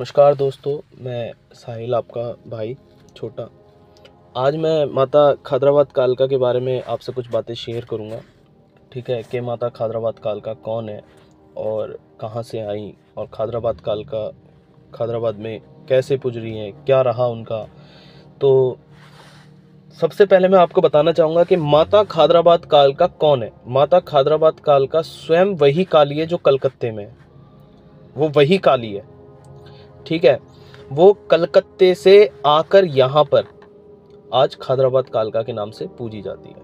नमस्कार दोस्तों, मैं साहिल आपका भाई छोटा। आज मैं माता खादराबाद कालका के बारे में आपसे कुछ बातें शेयर करूंगा। ठीक है कि माता खादराबाद कालका कौन है और कहां से आई और खादराबाद कालका खादराबाद में कैसे पुज रही हैं, क्या रहा उनका। तो सबसे पहले मैं आपको बताना चाहूँगा कि माता खादराबाद कालका कौन है। माता खादराबाद कालका स्वयं वही काली है जो कलकत्ते में है, वो वही काली है। ठीक है, वो कलकत्ते से आकर यहाँ पर आज खादराबाद कालका के नाम से पूजी जाती है।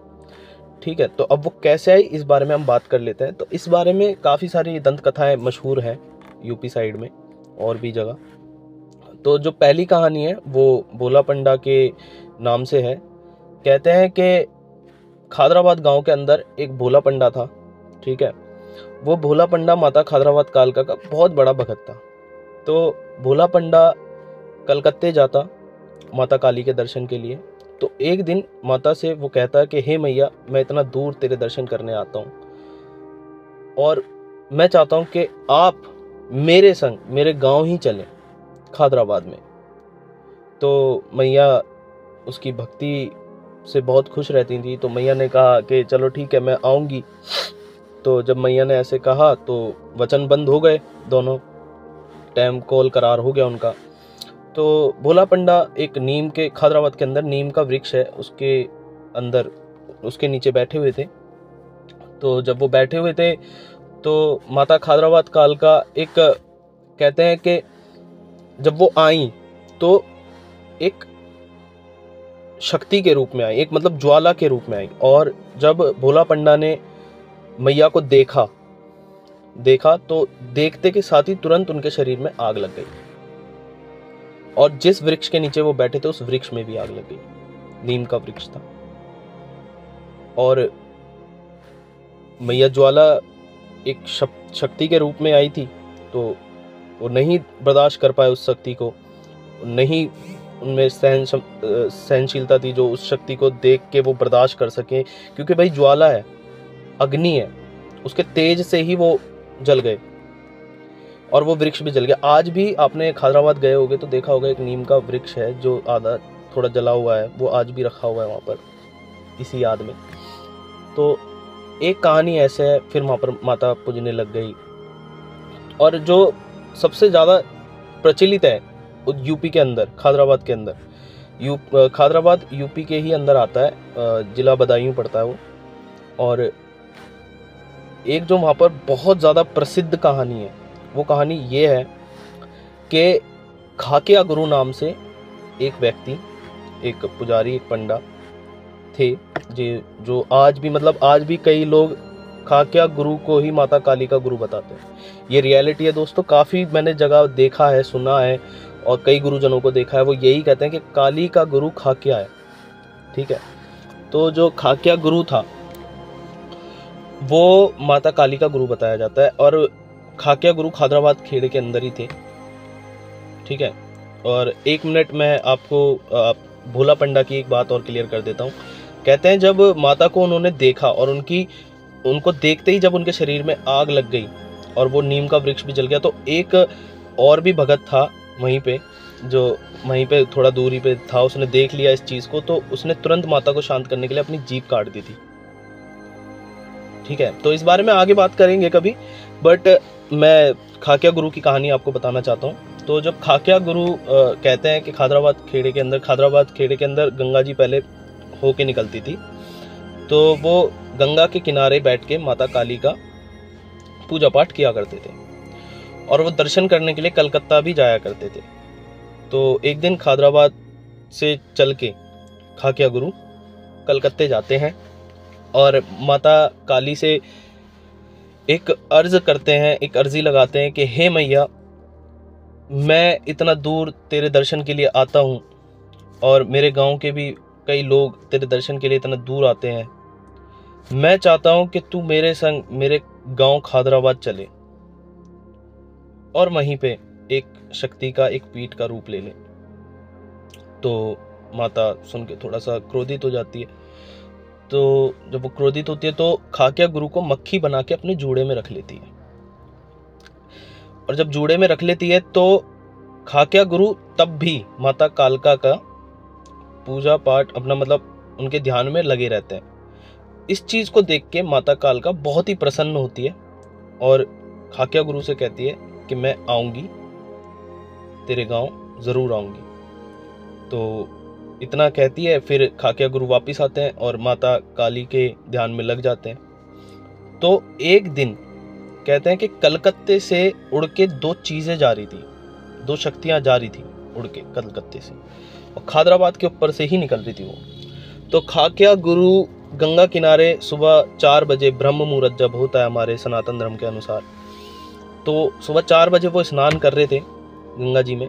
ठीक है, तो अब वो कैसे आई इस बारे में हम बात कर लेते हैं। तो इस बारे में काफ़ी सारी दंत कथाएं मशहूर हैं यूपी साइड में और भी जगह। तो जो पहली कहानी है वो भोला पंडा के नाम से है। कहते हैं कि खादराबाद गांव के अंदर एक भोला पंडा था। ठीक है, वो भोला पंडा माता खादराबाद कालका का बहुत बड़ा भगत था। तो भोला पंडा कलकत्ते जाता माता काली के दर्शन के लिए। तो एक दिन माता से वो कहता है कि हे मैया, मैं इतना दूर तेरे दर्शन करने आता हूँ और मैं चाहता हूँ कि आप मेरे संग मेरे गांव ही चलें खादराबाद में। तो मैया उसकी भक्ति से बहुत खुश रहती थी। तो मैया ने कहा कि चलो ठीक है, मैं आऊँगी। तो जब मैया ने ऐसे कहा तो वचनबद्ध हो गए दोनों, टाइम कॉल करार हो गया उनका। तो भोला पंडा एक नीम के खादराबाद के अंदर नीम का वृक्ष है, उसके अंदर उसके नीचे बैठे हुए थे। तो जब वो बैठे हुए थे तो माता खादराबाद कालका एक कहते हैं कि जब वो आई तो एक शक्ति के रूप में आई, एक मतलब ज्वाला के रूप में आई। और जब भोला पंडा ने मैया को देखा तो देखते के साथ ही तुरंत उनके शरीर में आग लग गई और जिस वृक्ष के नीचे वो बैठे थे उस वृक्ष में भी आग लग गई। नीम का वृक्ष था और मैया ज्वाला एक शक्ति के रूप में आई थी। तो वो नहीं बर्दाश्त कर पाए उस शक्ति को, नहीं उनमें सहनशीलता थी जो उस शक्ति को देख के वो बर्दाश्त कर सके, क्योंकि भाई ज्वाला है, अग्नि है, उसके तेज से ही वो जल गए और वो वृक्ष भी जल गया। आज भी आपने खादराबाद गए होगे तो देखा होगा एक नीम का वृक्ष है जो आधा थोड़ा जला हुआ है, वो आज भी रखा हुआ है वहाँ पर इसी याद में। तो एक कहानी ऐसे है, फिर वहाँ पर माता पूजने लग गई। और जो सबसे ज़्यादा प्रचलित है यूपी के अंदर, खादराबाद के अंदर, खादराबाद यूपी के ही अंदर आता है, जिला बदायूं पड़ता है वो। और एक जो वहाँ पर बहुत ज़्यादा प्रसिद्ध कहानी है, वो कहानी ये है कि खाकिया गुरु नाम से एक व्यक्ति, एक पुजारी, एक पंडा थे जो आज भी कई लोग खाकिया गुरु को ही माता काली का गुरु बताते हैं। ये रियलिटी है दोस्तों, काफ़ी मैंने जगह देखा है, सुना है और कई गुरुजनों को देखा है, वो यही कहते हैं कि काली का गुरु खाकिया है। ठीक है, तो जो खाकिया गुरु था वो माता काली का गुरु बताया जाता है और खाकिया गुरु खादराबाद खेड़े के अंदर ही थे। ठीक है, और एक मिनट मैं आपको भोला पंडा की एक बात और क्लियर कर देता हूँ। कहते हैं जब माता को उन्होंने देखा और उनको देखते ही जब उनके शरीर में आग लग गई और वो नीम का वृक्ष भी जल गया, तो एक और भी भगत था वहीं पे, जो वहीं पे थोड़ा दूरी पे था, उसने देख लिया इस चीज़ को, तो उसने तुरंत माता को शांत करने के लिए अपनी जीभ काट दी थी। ठीक है, तो इस बारे में आगे बात करेंगे कभी, बट मैं खाकिया गुरु की कहानी आपको बताना चाहता हूँ। तो जब खाकिया गुरु कहते हैं कि खादराबाद खेड़े के अंदर गंगा जी पहले होके निकलती थी, तो वो गंगा के किनारे बैठ के माता काली का पूजा पाठ किया करते थे और वो दर्शन करने के लिए कलकत्ता भी जाया करते थे। तो एक दिन खादराबाद से चल के खाकिया गुरु कलकत्ते जाते हैं और माता काली से एक अर्ज करते हैं, एक अर्जी लगाते हैं कि हे मैया, मैं इतना दूर तेरे दर्शन के लिए आता हूँ और मेरे गांव के भी कई लोग तेरे दर्शन के लिए इतना दूर आते हैं। मैं चाहता हूँ कि तू मेरे संग मेरे गांव खादराबाद चले और वहीं पे एक शक्ति का, एक पीठ का रूप ले ले। तो माता सुन के थोड़ा सा क्रोधित हो जाती है। तो जब वो क्रोधित होती है तो खाकिया गुरु को मक्खी बना के अपने जूड़े में रख लेती है और जब जूड़े में रख लेती है तो खाक्या गुरु तब भी माता कालका का पूजा पाठ अपना मतलब उनके ध्यान में लगे रहते हैं। इस चीज़ को देख के माता कालका बहुत ही प्रसन्न होती है और खाक्या गुरु से कहती है कि मैं आऊँगी, तेरे गांव ज़रूर आऊँगी। तो इतना कहती है, फिर खाक्या गुरु वापस आते हैं और माता काली के ध्यान में लग जाते हैं। तो एक दिन कहते हैं कि कलकत्ते से उड़ के दो चीज़ें जा रही थी, दो शक्तियाँ जा रही थी उड़ के कलकत्ते से, और खादराबाद के ऊपर से ही निकल रही थी वो। तो खाक्या गुरु गंगा किनारे सुबह 4 बजे ब्रह्म मुहूर्त जब होता है हमारे सनातन धर्म के अनुसार, तो सुबह 4 बजे वो स्नान कर रहे थे गंगा जी में।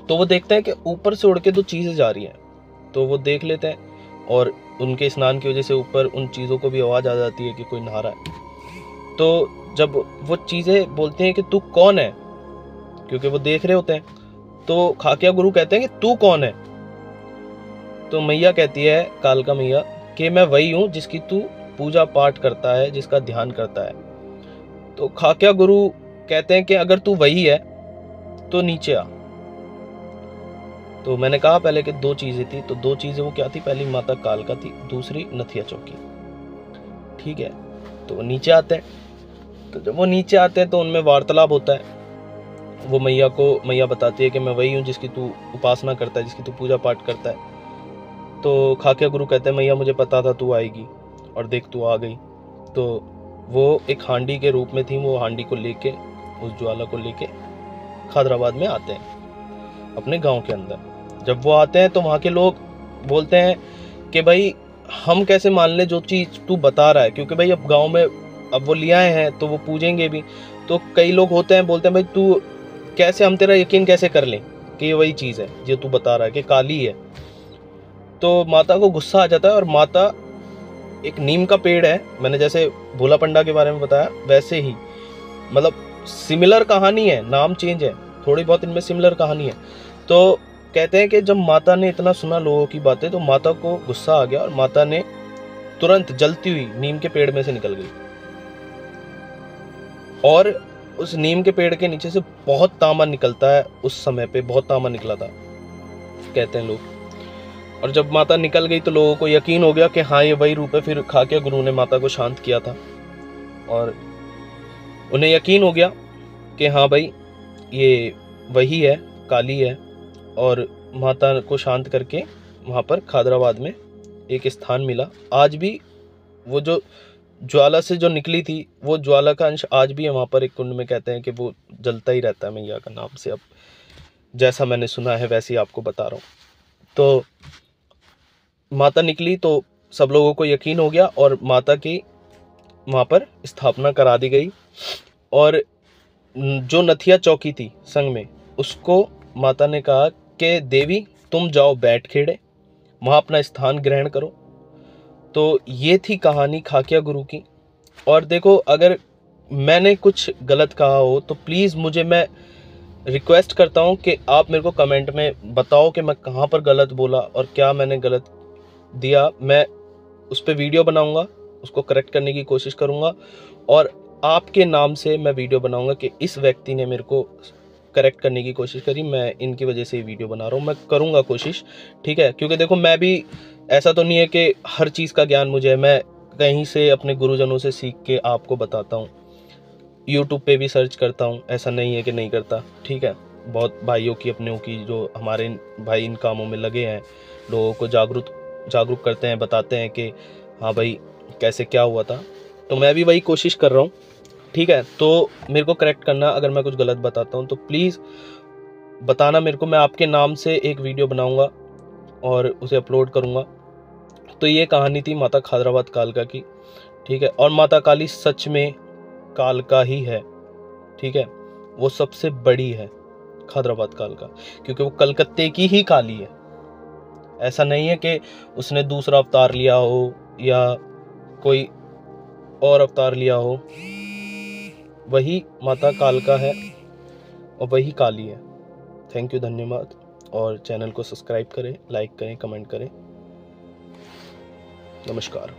तो वो देखते हैं कि ऊपर से उड़ के दो चीज़ें जा रही हैं, तो वो देख लेते हैं और उनके स्नान की वजह से ऊपर उन चीज़ों को भी आवाज़ आ जाती है कि कोई नहा रहा है। तो जब वो चीज़ें बोलते हैं कि तू कौन है, क्योंकि वो देख रहे होते हैं, तो खाक्या गुरु कहते हैं कि तू कौन है। तो मैया कहती है, कालका मैया, कि मैं वही हूँ जिसकी तू पूजा पाठ करता है, जिसका ध्यान करता है। तो खाक्या गुरु कहते हैं कि अगर तू वही है तो नीचे आ। तो मैंने कहा पहले कि दो चीज़ें थी, तो दो चीज़ें वो क्या थी, पहली माता कालका थी, दूसरी नथिया चौकी। ठीक है, तो वो नीचे आते हैं। तो जब वो नीचे आते हैं तो उनमें वार्तालाप होता है। वो मैया बताती है कि मैं वही हूँ जिसकी तू उपासना करता है, जिसकी तू पूजा पाठ करता है। तो खाक्या गुरु कहते हैं, मैया मुझे पता था तू आएगी और देख तू आ गई। तो वो एक हांडी के रूप में थी, वो हांडी को लेके, उस ज्वाला को लेके खादराबाद में आते हैं अपने गांव के अंदर। जब वो आते हैं तो वहाँ के लोग बोलते हैं कि भाई हम कैसे मान लें जो चीज़ तू बता रहा है, क्योंकि भाई अब गांव में अब वो ले आए हैं तो वो पूजेंगे भी। तो कई लोग होते हैं बोलते हैं भाई तू कैसे, हम तेरा यकीन कैसे कर लें कि ये वही चीज़ है जो तू बता रहा है कि काली है। तो माता को गुस्सा आ जाता है और माता एक नीम का पेड़ है, मैंने जैसे भोला पंडा के बारे में बताया वैसे ही, मतलब सिमिलर कहानी है, नाम चेंज है, थोड़ी बहुत इनमें सिमिलर कहानी है। तो कहते हैं कि जब माता ने इतना सुना लोगों की बातें, तो माता को गुस्सा आ गया और माता ने तुरंत जलती हुई नीम के पेड़ में से निकल गई और उस नीम के पेड़ के नीचे से बहुत तांबा निकलता है। उस समय पे बहुत तांबा निकला था कहते हैं लोग। और जब माता निकल गई तो लोगों को यकीन हो गया कि हाँ ये वही रूप है। फिर खाक्या गुरु ने माता को शांत किया था और उन्हें यकीन हो गया कि हाँ भाई ये वही है, काली है। और माता को शांत करके वहाँ पर खादराबाद में एक स्थान मिला। आज भी वो जो ज्वाला से जो निकली थी, वो ज्वाला का अंश आज भी है वहाँ पर एक कुंड में। कहते हैं कि वो जलता ही रहता है मैया का नाम से। अब जैसा मैंने सुना है वैसे ही आपको बता रहा हूँ। तो माता निकली तो सब लोगों को यकीन हो गया और माता की वहाँ पर स्थापना करा दी गई। और जो नथिया चौकी थी संग में, उसको माता ने कहा कि देवी तुम जाओ बैठ खेड़े, वहाँ अपना स्थान ग्रहण करो। तो ये थी कहानी खाक्या गुरु की। और देखो, अगर मैंने कुछ गलत कहा हो तो प्लीज़ मुझे, मैं रिक्वेस्ट करता हूँ कि आप मेरे को कमेंट में बताओ कि मैं कहाँ पर गलत बोला और क्या मैंने गलत दिया। मैं उस पर वीडियो बनाऊँगा, उसको करेक्ट करने की कोशिश करूँगा और आपके नाम से मैं वीडियो बनाऊँगा कि इस व्यक्ति ने मेरे को करेक्ट करने की कोशिश करी, मैं इनकी वजह से ही वीडियो बना रहा हूँ। मैं करूँगा कोशिश, ठीक है। क्योंकि देखो, मैं भी ऐसा तो नहीं है कि हर चीज़ का ज्ञान मुझे है। मैं कहीं से अपने गुरुजनों से सीख के आपको बताता हूँ। यूट्यूब पे भी सर्च करता हूँ, ऐसा नहीं है कि नहीं करता, ठीक है। बहुत भाइयों की, अपनों की, जो हमारे भाई इन कामों में लगे हैं, लोगों को जागरूक करते हैं, बताते हैं कि हाँ भाई कैसे क्या हुआ था। तो मैं भी वही कोशिश कर रहा हूँ, ठीक है। तो मेरे को करेक्ट करना, अगर मैं कुछ गलत बताता हूँ तो प्लीज़ बताना मेरे को। मैं आपके नाम से एक वीडियो बनाऊँगा और उसे अपलोड करूँगा। तो ये कहानी थी माता खादराबाद कालका की, ठीक है। और माता काली सच में कालका ही है, ठीक है। वो सबसे बड़ी है खादराबाद कालका, क्योंकि वो कलकत्ते की ही काली है। ऐसा नहीं है कि उसने दूसरा अवतार लिया हो या कोई और अवतार लिया हो। वही माता कालका है और वही काली है। थैंक यू, धन्यवाद। और चैनल को सब्सक्राइब करें, लाइक करें, कमेंट करें। नमस्कार।